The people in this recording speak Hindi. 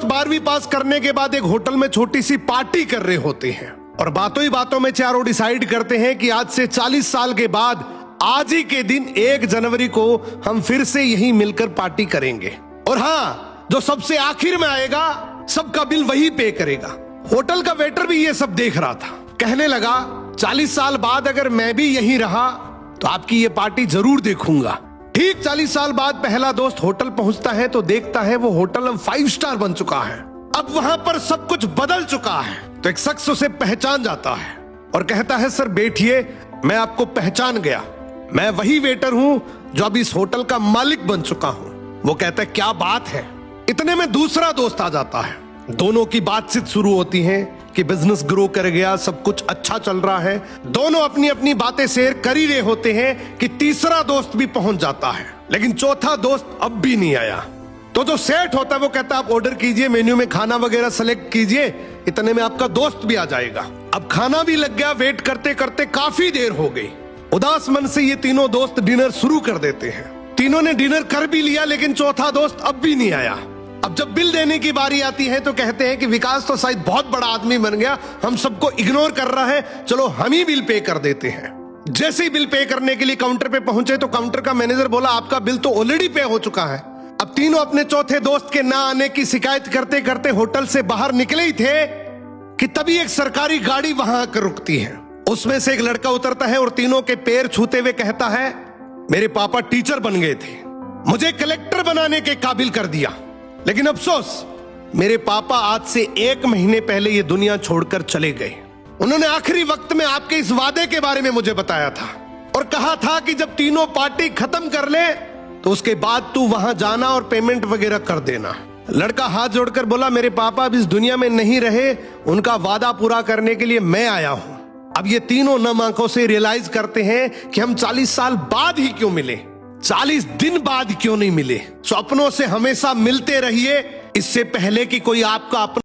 दोस्त 12वीं पास करने के बाद एक होटल में छोटी सी पार्टी कर रहे होते हैं और बातों ही बातों में चारों डिसाइड करते हैं कि आज से 40 साल के बाद आज ही के दिन 1 जनवरी को हम फिर से यहीं मिलकर पार्टी करेंगे। और हाँ, जो सबसे आखिर में आएगा सबका बिल वही पे करेगा। होटल का वेटर भी ये सब देख रहा था। कहने लगा 40 साल बाद अगर मैं भी यहीं रहा तो आपकी ये पार्टी जरूर देखूंगा। ठीक 40 साल बाद पहला दोस्त होटल पहुंचता है तो देखता है वो होटल अब 5 स्टार बन चुका है। अब वहां पर सब कुछ बदल चुका है। तो एक शख्स उसे पहचान जाता है और कहता है सर बैठिए, मैं आपको पहचान गया, मैं वही वेटर हूं जो अब इस होटल का मालिक बन चुका हूं। वो कहता है क्या बात है। इतने में दूसरा दोस्त आ जाता है। दोनों की बातचीत शुरू होती है कि बिजनेस ग्रो कर गया, सब कुछ अच्छा चल रहा है। दोनों अपनी अपनी बातें शेयर कर ही रहे होते हैं कि तीसरा दोस्त भी पहुंच जाता है, लेकिन चौथा दोस्त अब भी नहीं आया। तो जो सेठ होता है वो कहता है आप ऑर्डर कीजिए, मेन्यू में खाना वगैरह सेलेक्ट कीजिए, इतने में आपका दोस्त भी आ जाएगा। अब खाना भी लग गया। वेट करते करते काफी देर हो गई। उदास मन से ये तीनों दोस्त डिनर शुरू कर देते हैं। तीनों ने डिनर कर भी लिया, लेकिन चौथा दोस्त अब भी नहीं आया। अब जब बिल देने की बारी आती है तो कहते हैं कि विकास तो शायद बहुत बड़ा आदमी बन गया, हम सबको इग्नोर कर रहा है, चलो हम ही बिल पे कर देते हैं। जैसे ही बिल पे करने के लिए काउंटर पे पहुंचे तो काउंटर का मैनेजर बोला आपका बिल तो ऑलरेडी पे हो चुका है। अब तीनों अपने चौथे दोस्त के ना आने की शिकायत करते करते होटल से बाहर निकले ही थे कि तभी एक सरकारी गाड़ी वहां आकर रुकती है। उसमें से एक लड़का उतरता है और तीनों के पैर छूते हुए कहता है मेरे पापा टीचर बन गए थे, मुझे कलेक्टर बनाने के काबिल कर दिया, लेकिन अफसोस मेरे पापा आज से 1 महीने पहले ये दुनिया छोड़कर चले गए। उन्होंने आखिरी वक्त में आपके इस वादे के बारे में मुझे बताया था और कहा था कि जब तीनों पार्टी खत्म कर ले तो उसके बाद तू वहां जाना और पेमेंट वगैरह कर देना। लड़का हाथ जोड़कर बोला मेरे पापा अब इस दुनिया में नहीं रहे, उनका वादा पूरा करने के लिए मैं आया हूं। अब ये तीनों नम आंखों से रियलाइज करते हैं कि हम 40 साल बाद ही क्यों मिले, 40 दिन बाद क्यों नहीं मिले। सपनों से हमेशा मिलते रहिए, इससे पहले कि कोई आपका अपना